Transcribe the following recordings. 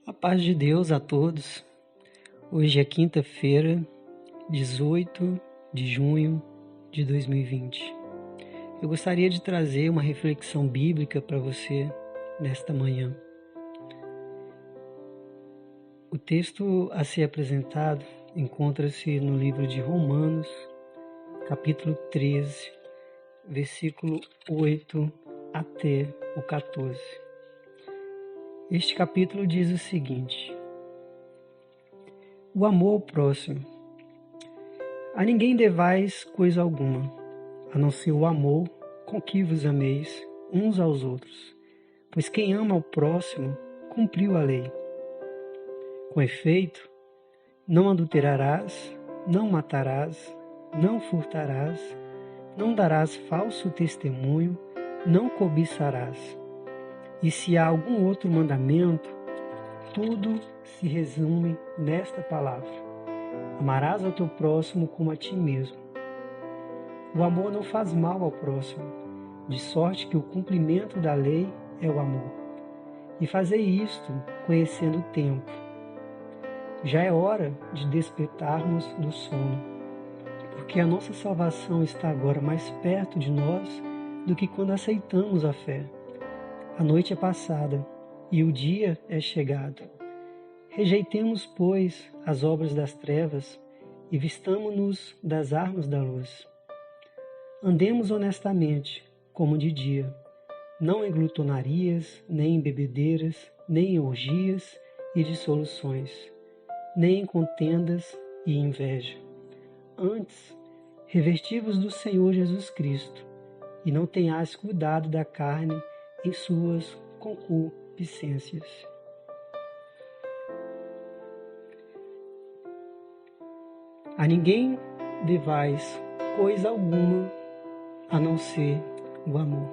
A paz de Deus a todos. Hoje é quinta-feira, 18 de junho de 2020. Eu gostaria de trazer uma reflexão bíblica para você nesta manhã. O texto a ser apresentado encontra-se no livro de Romanos, capítulo 13, versículo 8 até o 14. Este capítulo diz o seguinte: o amor ao próximo. A ninguém devais coisa alguma, a não ser o amor com que vos ameis uns aos outros, pois quem ama ao próximo cumpriu a lei. Com efeito, não adulterarás, não matarás, não furtarás, não darás falso testemunho, não cobiçarás. E se há algum outro mandamento, tudo se resume nesta palavra: amarás ao teu próximo como a ti mesmo. O amor não faz mal ao próximo, de sorte que o cumprimento da lei é o amor. E fazei isto conhecendo o tempo. Já é hora de despertarmos do sono, porque a nossa salvação está agora mais perto de nós do que quando aceitamos a fé. A noite é passada e o dia é chegado. Rejeitemos, pois, as obras das trevas e vistamo-nos das armas da luz. Andemos honestamente, como de dia, não em glutonarias, nem em bebedeiras, nem em orgias e dissoluções, nem em contendas e inveja. Antes, revesti-vos do Senhor Jesus Cristo, e não tenhais cuidado da carne em suas concupiscências. A ninguém devais coisa alguma a não ser o amor.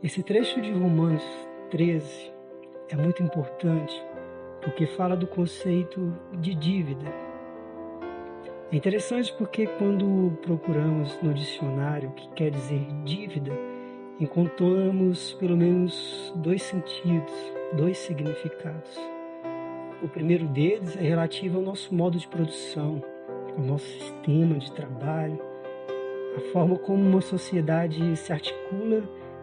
Esse trecho de Romanos 13 é muito importante porque fala do conceito de dívida. É interessante porque quando procuramos no dicionário o que quer dizer dívida, encontramos pelo menos dois sentidos, dois significados. O primeiro deles é relativo ao nosso modo de produção, ao nosso sistema de trabalho, a forma como uma sociedade se articula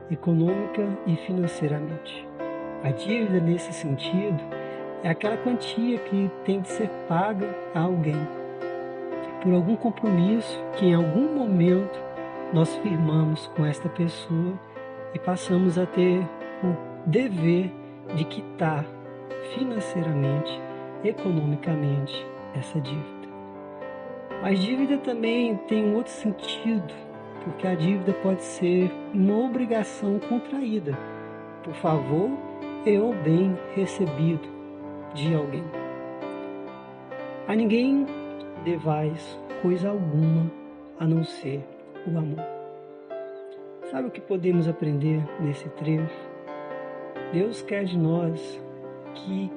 econômica e financeiramente. A dívida, nesse sentido, é aquela quantia que tem de ser paga a alguém, por algum compromisso que em algum momento nós firmamos com esta pessoa e passamos a ter o dever de quitar financeiramente, economicamente, essa dívida. Mas dívida também tem um outro sentido, porque a dívida pode ser uma obrigação contraída por favor ou bem recebido de alguém. A ninguém devais coisa alguma a não ser o amor. Sabe o que podemos aprender nesse trecho? Deus quer de nós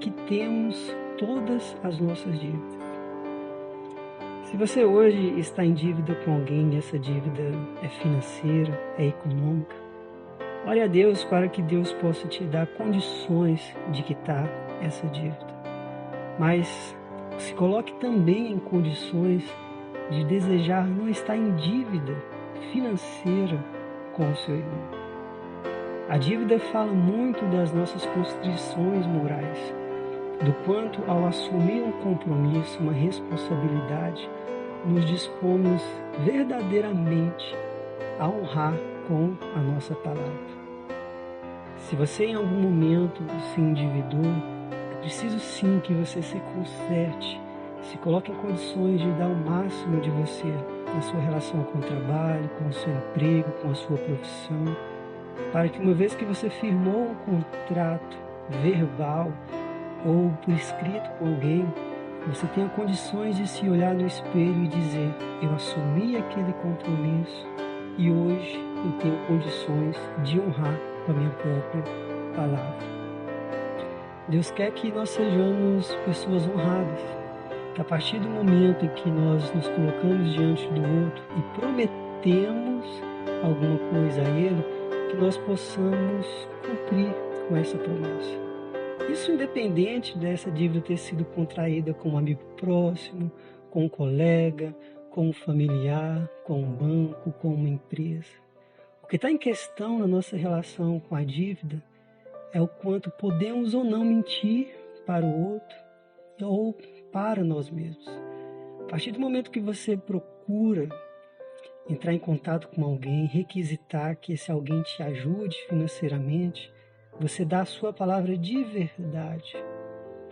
que temos todas as nossas dívidas. Se você hoje está em dívida com alguém e essa dívida é financeira, é econômica, ore a Deus para que Deus possa te dar condições de quitar essa dívida. Mas se coloque também em condições de desejar não estar em dívida financeira com o seu irmão. A dívida fala muito das nossas constrições morais, do quanto ao assumir um compromisso, uma responsabilidade, nos dispomos verdadeiramente a honrar com a nossa palavra. Se você em algum momento se endividou, é preciso sim que você se conserte, se coloque em condições de dar o máximo de você na sua relação com o trabalho, com o seu emprego, com a sua profissão, para que uma vez que você firmou um contrato verbal ou por escrito com alguém, você tenha condições de se olhar no espelho e dizer: eu assumi aquele compromisso e hoje eu tenho condições de honrar com a minha própria palavra. Deus quer que nós sejamos pessoas honradas, que a partir do momento em que nós nos colocamos diante do outro e prometemos alguma coisa a Ele, que nós possamos cumprir com essa promessa. Isso independente dessa dívida ter sido contraída com um amigo próximo, com um colega, com um familiar, com um banco, com uma empresa. O que está em questão na nossa relação com a dívida é o quanto podemos ou não mentir para o outro ou para nós mesmos. A partir do momento que você procura entrar em contato com alguém, requisitar que esse alguém te ajude financeiramente, você dá a sua palavra de verdade,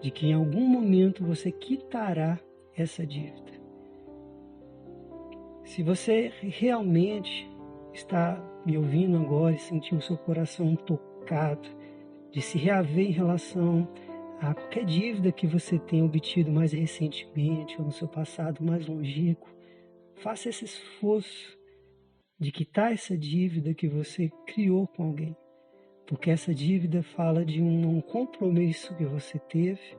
de que em algum momento você quitará essa dívida. Se você realmente está me ouvindo agora e sentiu o seu coração tocado, de se reaver em relação a qualquer dívida que você tenha obtido mais recentemente ou no seu passado mais longínquo, faça esse esforço de quitar essa dívida que você criou com alguém. Porque essa dívida fala de um compromisso que você teve,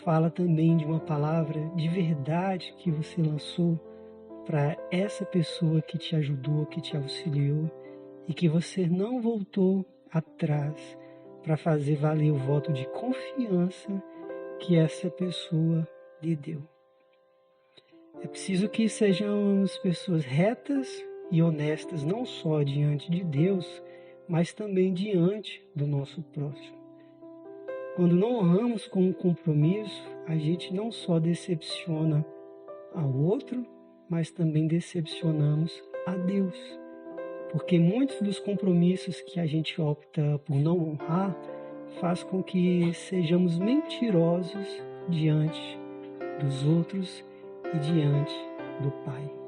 fala também de uma palavra de verdade que você lançou para essa pessoa que te ajudou, que te auxiliou e que você não voltou atrás para fazer valer o voto de confiança que essa pessoa lhe deu. É preciso que sejamos pessoas retas e honestas, não só diante de Deus, mas também diante do nosso próximo. Quando não honramos com um compromisso, a gente não só decepciona ao outro, mas também decepcionamos a Deus. Porque muitos dos compromissos que a gente opta por não honrar faz com que sejamos mentirosos diante dos outros e diante do Pai.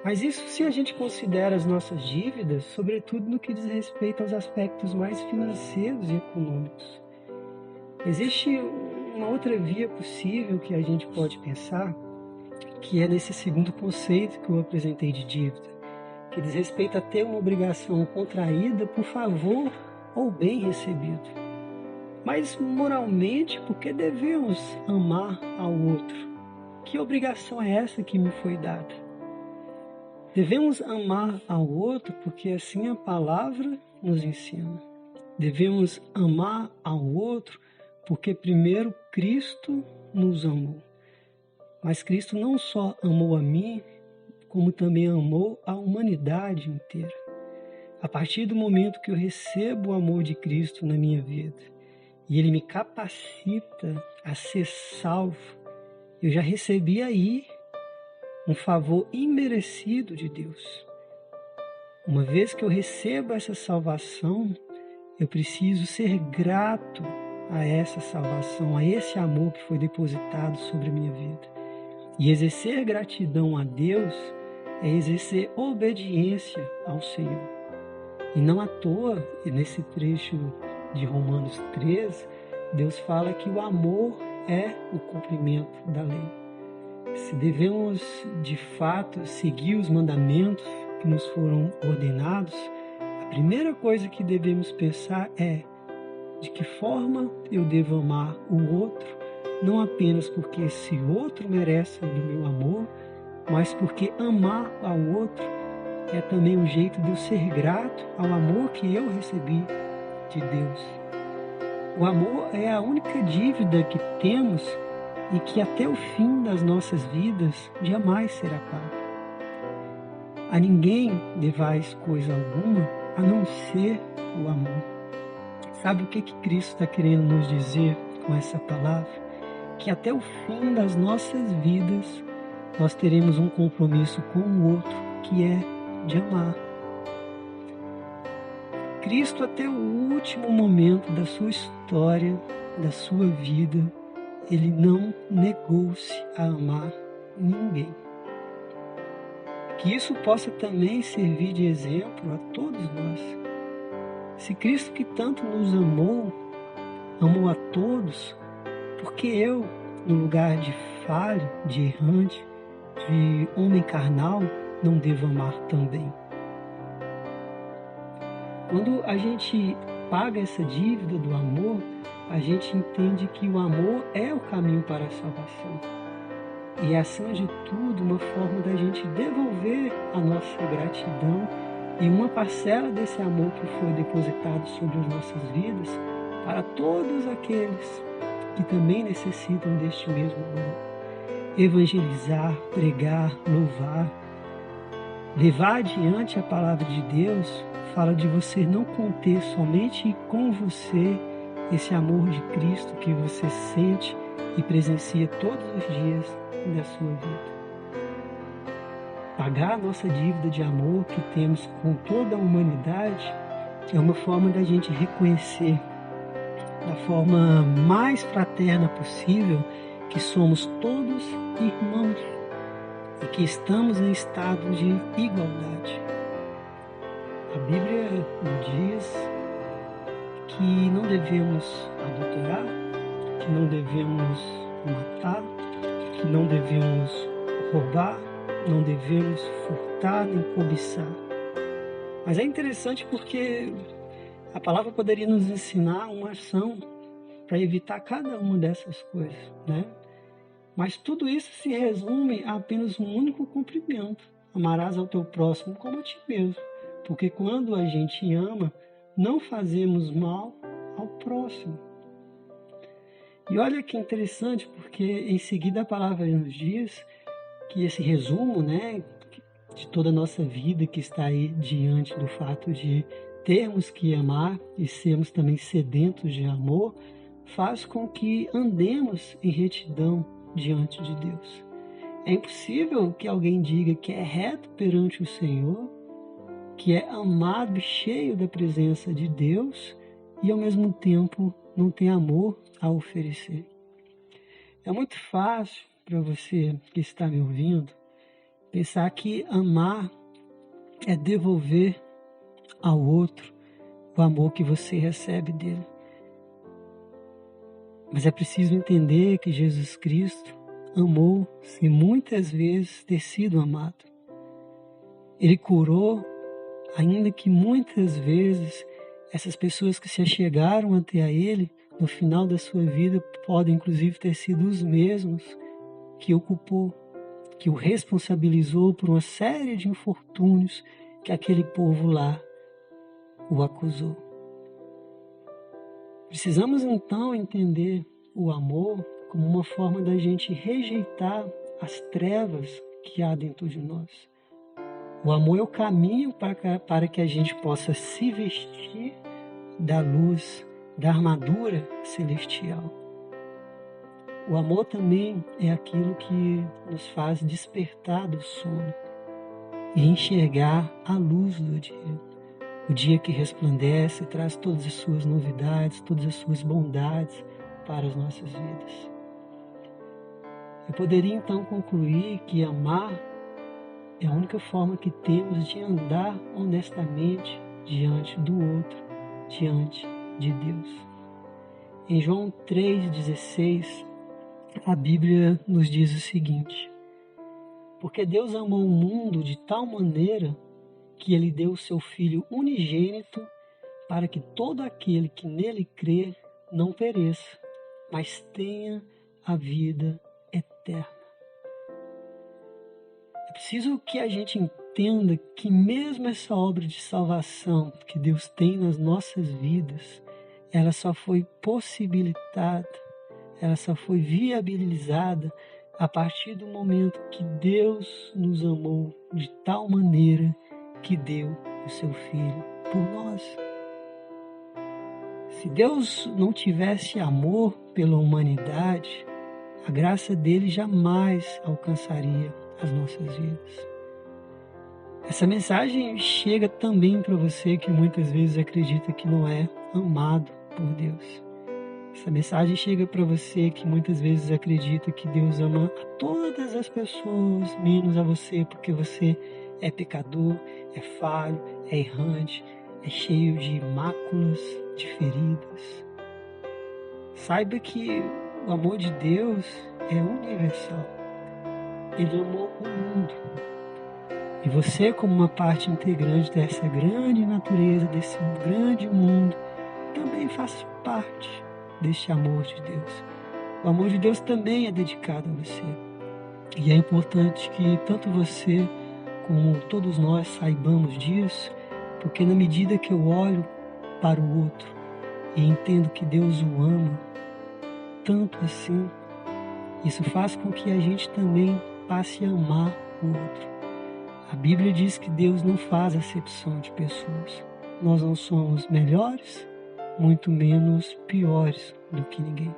Mas isso se a gente considera as nossas dívidas, sobretudo no que diz respeito aos aspectos mais financeiros e econômicos. Existe uma outra via possível que a gente pode pensar, que é nesse segundo conceito que eu apresentei de dívida, que diz respeito a ter uma obrigação contraída por favor ou bem recebido. Mas moralmente, por que devemos amar ao outro? Que obrigação é essa que me foi dada? Devemos amar ao outro porque assim a palavra nos ensina. Devemos amar ao outro porque primeiro Cristo nos amou. Mas Cristo não só amou a mim, como também amou a humanidade inteira. A partir do momento que eu recebo o amor de Cristo na minha vida e Ele me capacita a ser salvo, eu já recebi aí um favor imerecido de Deus. Uma vez que eu recebo essa salvação, eu preciso ser grato a essa salvação, a esse amor que foi depositado sobre a minha vida. E exercer gratidão a Deus é exercer obediência ao Senhor. E não à toa, nesse trecho de Romanos 13, Deus fala que o amor é o cumprimento da lei. Se devemos, de fato, seguir os mandamentos que nos foram ordenados, a primeira coisa que devemos pensar é de que forma eu devo amar o outro, não apenas porque esse outro merece do meu amor, mas porque amar ao outro é também um jeito de eu ser grato ao amor que eu recebi de Deus. O amor é a única dívida que temos e que até o fim das nossas vidas jamais será pago. A ninguém devais coisa alguma a não ser o amor. Sabe o que Cristo está querendo nos dizer com essa palavra? Que até o fim das nossas vidas nós teremos um compromisso com o outro, que é de amar. Cristo, até o último momento da sua história, da sua vida, Ele não negou-se a amar ninguém. Que isso possa também servir de exemplo a todos nós. Se Cristo, que tanto nos amou, amou a todos, porque eu, no lugar de falho, de errante, de homem carnal, não devo amar também? Quando a gente paga essa dívida do amor, a gente entende que o amor é o caminho para a salvação. E é, acima de tudo, uma forma da gente devolver a nossa gratidão e uma parcela desse amor que foi depositado sobre as nossas vidas para todos aqueles que também necessitam deste mesmo amor. Evangelizar, pregar, louvar, levar adiante a palavra de Deus, fala de você não conter somente com você esse amor de Cristo que você sente e presencia todos os dias da sua vida. Pagar a nossa dívida de amor que temos com toda a humanidade é uma forma da gente reconhecer da forma mais fraterna possível que somos todos irmãos e que estamos em estado de igualdade. A Bíblia nos diz que não devemos adulterar, que não devemos matar, que não devemos roubar, não devemos furtar nem cobiçar. Mas é interessante porque a palavra poderia nos ensinar uma ação para evitar cada uma dessas coisas, né? Mas tudo isso se resume a apenas um único cumprimento: amarás ao teu próximo como a ti mesmo. Porque quando a gente ama, não fazemos mal ao próximo. E olha que interessante, porque em seguida a palavra nos diz que esse resumo, né, de toda a nossa vida que está aí diante do fato de termos que amar e sermos também sedentos de amor, faz com que andemos em retidão diante de Deus. É impossível que alguém diga que é reto perante o Senhor, que é amado e cheio da presença de Deus e ao mesmo tempo não tem amor a oferecer. É muito fácil para você que está me ouvindo pensar que amar é devolver ao outro o amor que você recebe dele. Mas é preciso entender que Jesus Cristo amou sem muitas vezes ter sido amado. Ele curou, ainda que muitas vezes essas pessoas que se achegaram até a Ele, no final da sua vida, podem inclusive ter sido os mesmos que o culpou, que o responsabilizou por uma série de infortúnios que aquele povo lá o acusou. Precisamos então entender o amor como uma forma da gente rejeitar as trevas que há dentro de nós. O amor é o caminho para que a gente possa se vestir da luz, da armadura celestial. O amor também é aquilo que nos faz despertar do sono e enxergar a luz do dia. O dia que resplandece e traz todas as suas novidades, todas as suas bondades para as nossas vidas. Eu poderia então concluir que amar é a única forma que temos de andar honestamente diante do outro, diante de Deus. Em João 3,16, a Bíblia nos diz o seguinte: porque Deus amou o mundo de tal maneira que Ele deu o seu Filho unigênito para que todo aquele que nele crer não pereça, mas tenha a vida eterna. É preciso que a gente entenda que mesmo essa obra de salvação que Deus tem nas nossas vidas, ela só foi possibilitada, ela só foi viabilizada a partir do momento que Deus nos amou de tal maneira que deu o seu Filho por nós. Se Deus não tivesse amor pela humanidade, a graça dele jamais alcançaria as nossas vidas. Essa mensagem chega também para você que muitas vezes acredita que não é amado por Deus. Essa mensagem chega para você que muitas vezes acredita que Deus ama a todas as pessoas, menos a você, porque você é pecador, é falho, é errante, é cheio de máculas, de feridas. Saiba que o amor de Deus é universal. Ele amou o mundo. E você, como uma parte integrante dessa grande natureza, desse grande mundo, também faz parte deste amor de Deus. O amor de Deus também é dedicado a você. E é importante que tanto você como todos nós saibamos disso, porque na medida que eu olho para o outro e entendo que Deus o ama tanto assim, isso faz com que a gente também passe a amar o outro. A Bíblia diz que Deus não faz acepção de pessoas. Nós não somos melhores, muito menos piores do que ninguém.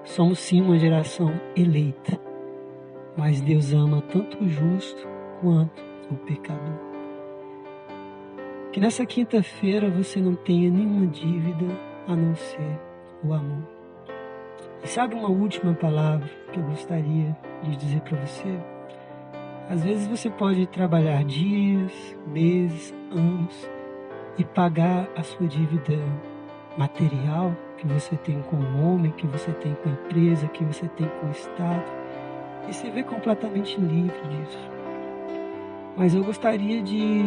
Somos sim uma geração eleita, mas Deus ama tanto o justo quanto o pecador. Que nessa quinta-feira você não tenha nenhuma dívida a não ser o amor. E sabe uma última palavra que eu gostaria de dizer para você? Às vezes você pode trabalhar dias, meses, anos e pagar a sua dívida material que você tem com o homem, que você tem com a empresa, que você tem com o Estado, e se vê completamente livre disso. Mas eu gostaria de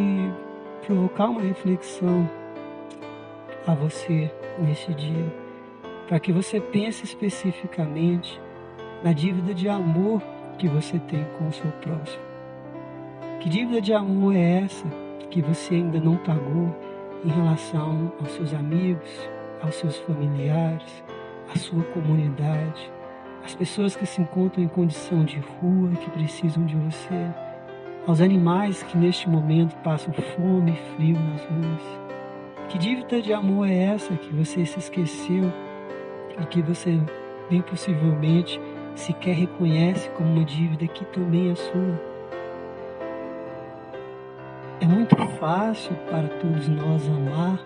provocar uma reflexão a você neste dia, para que você pense especificamente na dívida de amor que você tem com o seu próximo. Que dívida de amor é essa que você ainda não pagou em relação aos seus amigos, aos seus familiares, à sua comunidade, às pessoas que se encontram em condição de rua e que precisam de você, aos animais que neste momento passam fome e frio nas ruas? Que dívida de amor é essa que você se esqueceu e que você bem possivelmente sequer reconhece como uma dívida que também é sua? É muito fácil para todos nós amar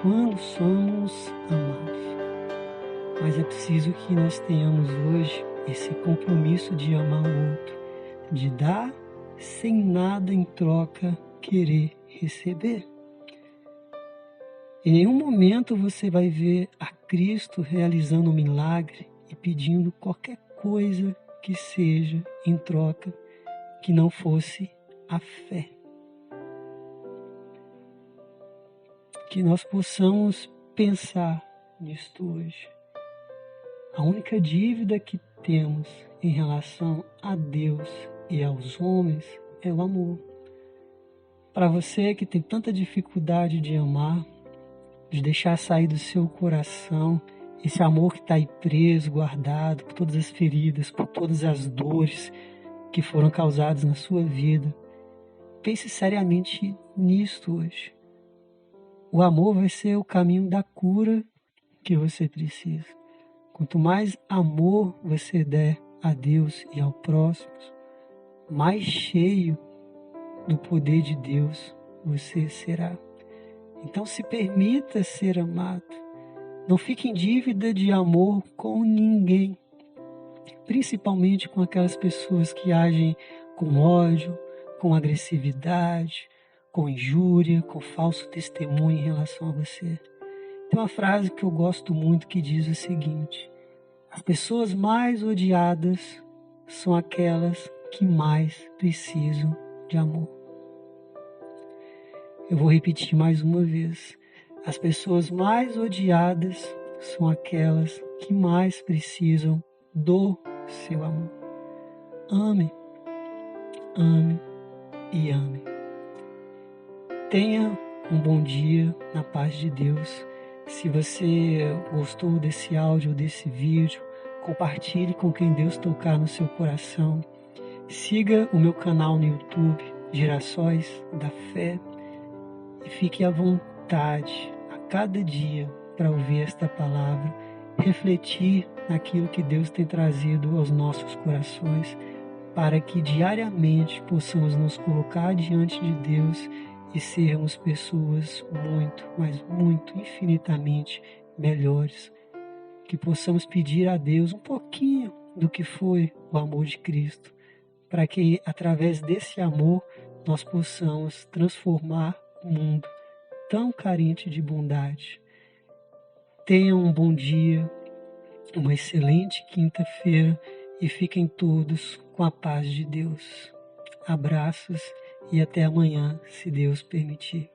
quando somos amados. Mas é preciso que nós tenhamos hoje esse compromisso de amar o outro, de dar sem nada em troca querer receber. Em nenhum momento você vai ver a Cristo realizando um milagre e pedindo qualquer coisa que seja em troca que não fosse a fé. Que nós possamos pensar nisto hoje. A única dívida que temos em relação a Deus e aos homens é o amor. Para você que tem tanta dificuldade de amar, de deixar sair do seu coração esse amor que está aí preso, guardado por todas as feridas, por todas as dores que foram causadas na sua vida, pense seriamente nisto hoje. O amor vai ser o caminho da cura que você precisa. Quanto mais amor você der a Deus e ao próximo, mais cheio do poder de Deus você será. Então se permita ser amado. Não fique em dívida de amor com ninguém, principalmente com aquelas pessoas que agem com ódio, com agressividade, com injúria, com falso testemunho em relação a você. Tem uma frase que eu gosto muito que diz o seguinte: as pessoas mais odiadas são aquelas que mais precisam de amor. Eu vou repetir mais uma vez. As pessoas mais odiadas são aquelas que mais precisam do seu amor. Ame, ame e ame. Tenha um bom dia na paz de Deus. Se você gostou desse áudio ou desse vídeo, compartilhe com quem Deus tocar no seu coração. Siga o meu canal no YouTube, Girassóis da Fé, e fique à vontade a cada dia para ouvir esta palavra, refletir naquilo que Deus tem trazido aos nossos corações, para que diariamente possamos nos colocar diante de Deus e sermos pessoas muito, mas muito, infinitamente melhores. Que possamos pedir a Deus um pouquinho do que foi o amor de Cristo, para que através desse amor nós possamos transformar o mundo tão carente de bondade. Tenham um bom dia, uma excelente quinta-feira e fiquem todos com a paz de Deus. Abraços e até amanhã, se Deus permitir.